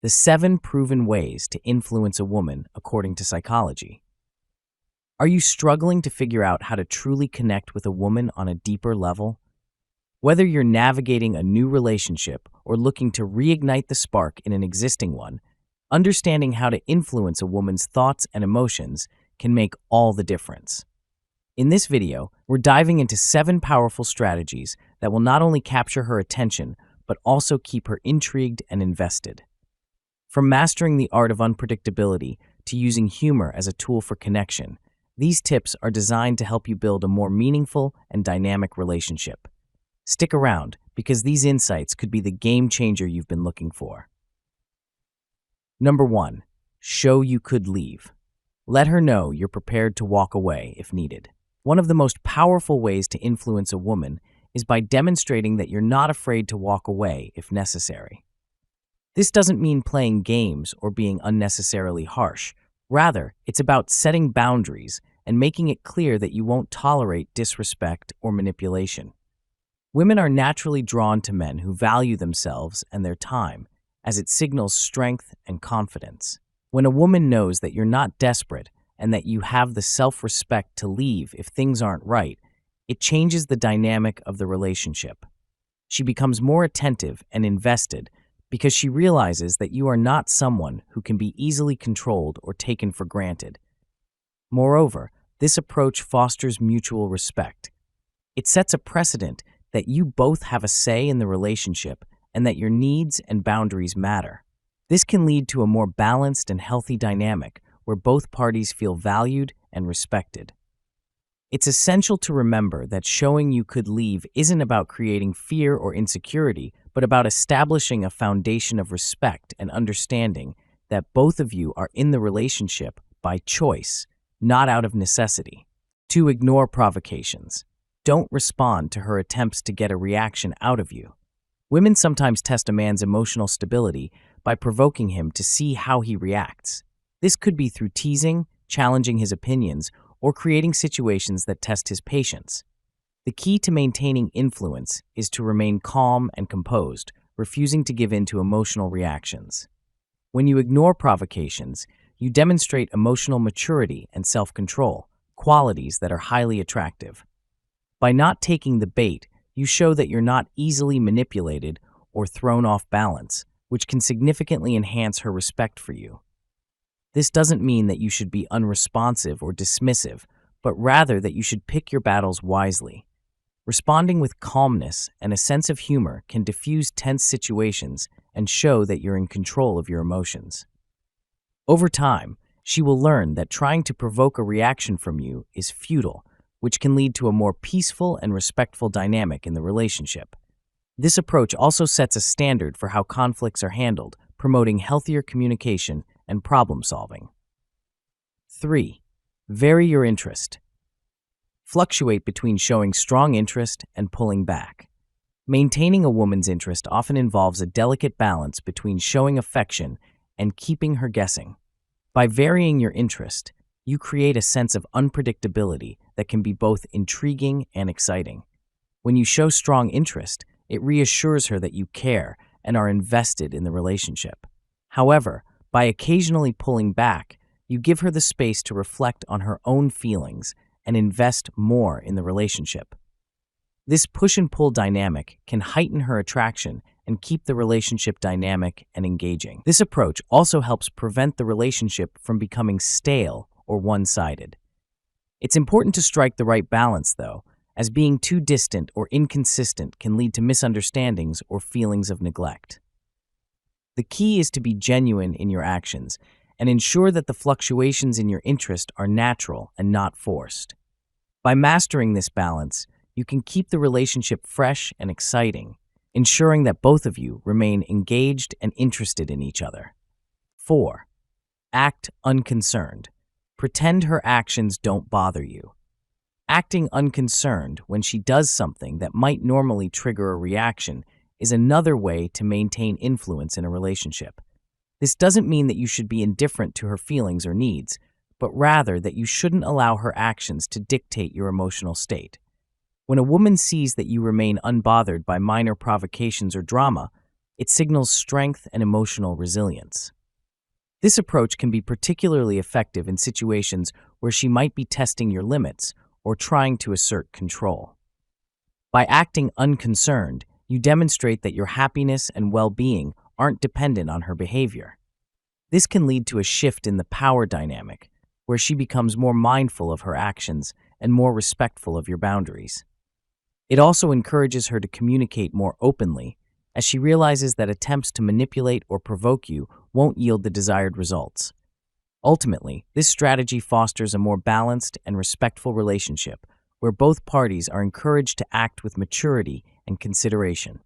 The 7 proven ways to influence a woman according to psychology. Are you struggling to figure out how to truly connect with a woman on a deeper level? Whether you're navigating a new relationship or looking to reignite the spark in an existing one, understanding how to influence a woman's thoughts and emotions can make all the difference. In this video, we're diving into 7 powerful strategies that will not only capture her attention, but also keep her intrigued and invested. From mastering the art of unpredictability to using humor as a tool for connection, these tips are designed to help you build a more meaningful and dynamic relationship. Stick around, because these insights could be the game changer you've been looking for. Number 1. Show you could leave. Let her know you're prepared to walk away if needed. One of the most powerful ways to influence a woman is by demonstrating that you're not afraid to walk away if necessary. This doesn't mean playing games or being unnecessarily harsh. Rather, it's about setting boundaries and making it clear that you won't tolerate disrespect or manipulation. Women are naturally drawn to men who value themselves and their time, as it signals strength and confidence. When a woman knows that you're not desperate and that you have the self-respect to leave if things aren't right, it changes the dynamic of the relationship. She becomes more attentive and invested because she realizes that you are not someone who can be easily controlled or taken for granted. Moreover, this approach fosters mutual respect. It sets a precedent that you both have a say in the relationship and that your needs and boundaries matter. This can lead to a more balanced and healthy dynamic where both parties feel valued and respected. It's essential to remember that showing you could leave isn't about creating fear or insecurity, but about establishing a foundation of respect and understanding that both of you are in the relationship by choice, not out of necessity. 2. Ignore provocations. Don't respond to her attempts to get a reaction out of you. Women sometimes test a man's emotional stability by provoking him to see how he reacts. This could be through teasing, challenging his opinions, or creating situations that test his patience. The key to maintaining influence is to remain calm and composed, refusing to give in to emotional reactions. When you ignore provocations, you demonstrate emotional maturity and self-control, qualities that are highly attractive. By not taking the bait, you show that you're not easily manipulated or thrown off balance, which can significantly enhance her respect for you. This doesn't mean that you should be unresponsive or dismissive, but rather that you should pick your battles wisely. Responding with calmness and a sense of humor can diffuse tense situations and show that you're in control of your emotions. Over time, she will learn that trying to provoke a reaction from you is futile, which can lead to a more peaceful and respectful dynamic in the relationship. This approach also sets a standard for how conflicts are handled, promoting healthier communication and problem solving. 3. Vary your interest. Fluctuate between showing strong interest and pulling back. Maintaining a woman's interest often involves a delicate balance between showing affection and keeping her guessing. By varying your interest, you create a sense of unpredictability that can be both intriguing and exciting. When you show strong interest, it reassures her that you care and are invested in the relationship. However, by occasionally pulling back, you give her the space to reflect on her own feelings and invest more in the relationship. This push and pull dynamic can heighten her attraction and keep the relationship dynamic and engaging. This approach also helps prevent the relationship from becoming stale or one-sided. It's important to strike the right balance, though, as being too distant or inconsistent can lead to misunderstandings or feelings of neglect. The key is to be genuine in your actions and ensure that the fluctuations in your interest are natural and not forced. By mastering this balance, you can keep the relationship fresh and exciting, ensuring that both of you remain engaged and interested in each other. 4. Act unconcerned. Pretend her actions don't bother you. Acting unconcerned when she does something that might normally trigger a reaction is another way to maintain influence in a relationship. This doesn't mean that you should be indifferent to her feelings or needs, but rather that you shouldn't allow her actions to dictate your emotional state. When a woman sees that you remain unbothered by minor provocations or drama, It signals strength and emotional resilience. This approach can be particularly effective in situations where she might be testing your limits or trying to assert control. By acting unconcerned, you demonstrate that your happiness and well-being aren't dependent on her behavior. This can lead to a shift in the power dynamic, where she becomes more mindful of her actions and more respectful of your boundaries. It also encourages her to communicate more openly, as she realizes that attempts to manipulate or provoke you won't yield the desired results. Ultimately, this strategy fosters a more balanced and respectful relationship where both parties are encouraged to act with maturity and consideration.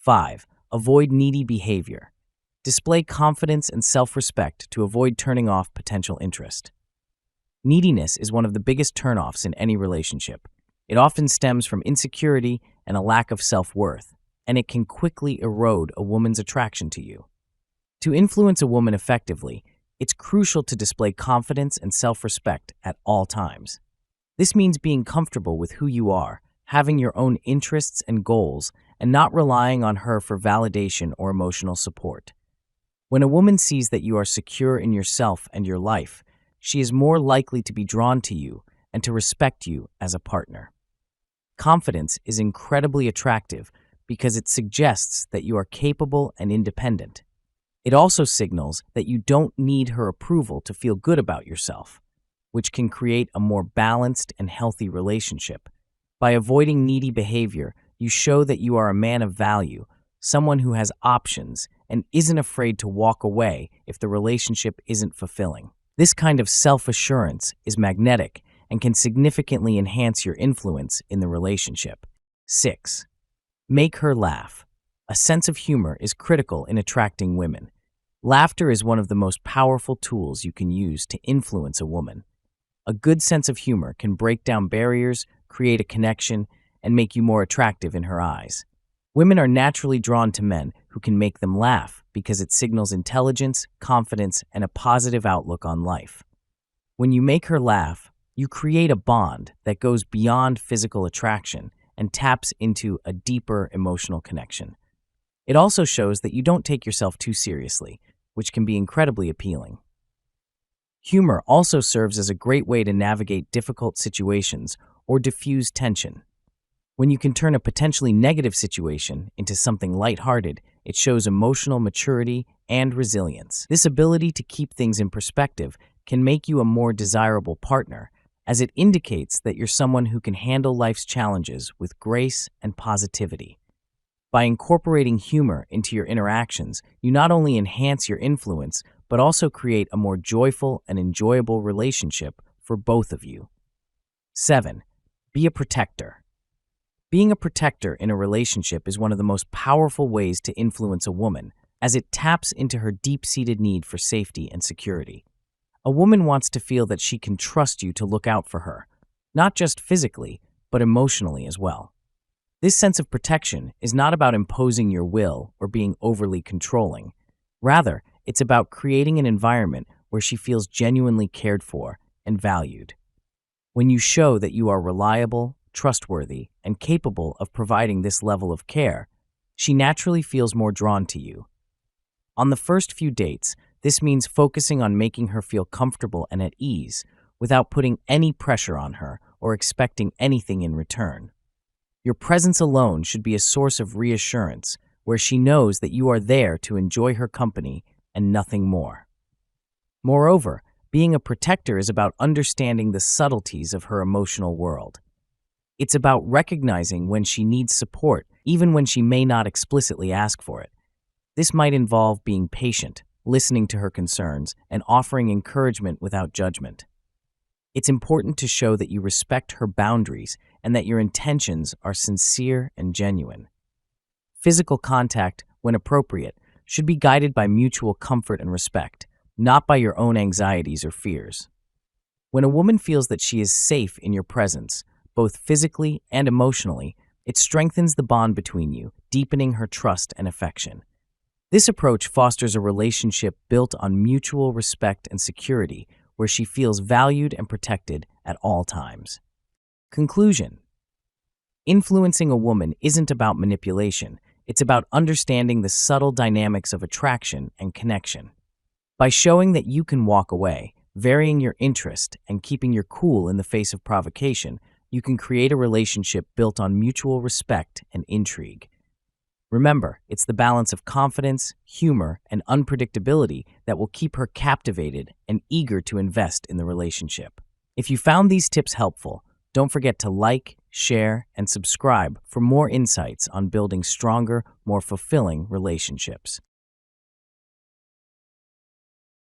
5. Avoid needy behavior. Display confidence and self-respect to avoid turning off potential interest. Neediness is one of the biggest turnoffs in any relationship. It often stems from insecurity and a lack of self-worth, and it can quickly erode a woman's attraction to you. To influence a woman effectively, it's crucial to display confidence and self-respect at all times. This means being comfortable with who you are, having your own interests and goals, and not relying on her for validation or emotional support. When a woman sees that you are secure in yourself and your life, she is more likely to be drawn to you and to respect you as a partner. Confidence is incredibly attractive because it suggests that you are capable and independent. It also signals that you don't need her approval to feel good about yourself, which can create a more balanced and healthy relationship. By avoiding needy behavior, you show that you are a man of value, someone who has options and isn't afraid to walk away if the relationship isn't fulfilling. This kind of self-assurance is magnetic and can significantly enhance your influence in the relationship. 6. Make her laugh. A sense of humor is critical in attracting women. Laughter is one of the most powerful tools you can use to influence a woman. A good sense of humor can break down barriers, create a connection, and make you more attractive in her eyes. Women are naturally drawn to men who can make them laugh because it signals intelligence, confidence, and a positive outlook on life. When you make her laugh, you create a bond that goes beyond physical attraction and taps into a deeper emotional connection. It also shows that you don't take yourself too seriously, which can be incredibly appealing. Humor also serves as a great way to navigate difficult situations or diffuse tension. When you can turn a potentially negative situation into something lighthearted, it shows emotional maturity and resilience. This ability to keep things in perspective can make you a more desirable partner, as it indicates that you're someone who can handle life's challenges with grace and positivity. By incorporating humor into your interactions, you not only enhance your influence, but also create a more joyful and enjoyable relationship for both of you. 7. Be a protector. Being a protector in a relationship is one of the most powerful ways to influence a woman, as it taps into her deep-seated need for safety and security. A woman wants to feel that she can trust you to look out for her, not just physically, but emotionally as well. This sense of protection is not about imposing your will or being overly controlling. Rather, it's about creating an environment where she feels genuinely cared for and valued. When you show that you are reliable, trustworthy, and capable of providing this level of care, she naturally feels more drawn to you. On the first few dates, this means focusing on making her feel comfortable and at ease without putting any pressure on her or expecting anything in return. Your presence alone should be a source of reassurance where she knows that you are there to enjoy her company and nothing more. Moreover, being a protector is about understanding the subtleties of her emotional world. It's about recognizing when she needs support, even when she may not explicitly ask for it. This might involve being patient, listening to her concerns, and offering encouragement without judgment. It's important to show that you respect her boundaries and that your intentions are sincere and genuine. Physical contact, when appropriate, should be guided by mutual comfort and respect, not by your own anxieties or fears. When a woman feels that she is safe in your presence, both physically and emotionally, it strengthens the bond between you, deepening her trust and affection. This approach fosters a relationship built on mutual respect and security, where she feels valued and protected at all times. Conclusion: influencing a woman isn't about manipulation, It's about understanding the subtle dynamics of attraction and connection. By showing that you can walk away, varying your interest, and keeping your cool in the face of provocation, you can create a relationship built on mutual respect and intrigue. Remember, it's the balance of confidence, humor, and unpredictability that will keep her captivated and eager to invest in the relationship. If you found these tips helpful, don't forget to like, share, and subscribe for more insights on building stronger, more fulfilling relationships.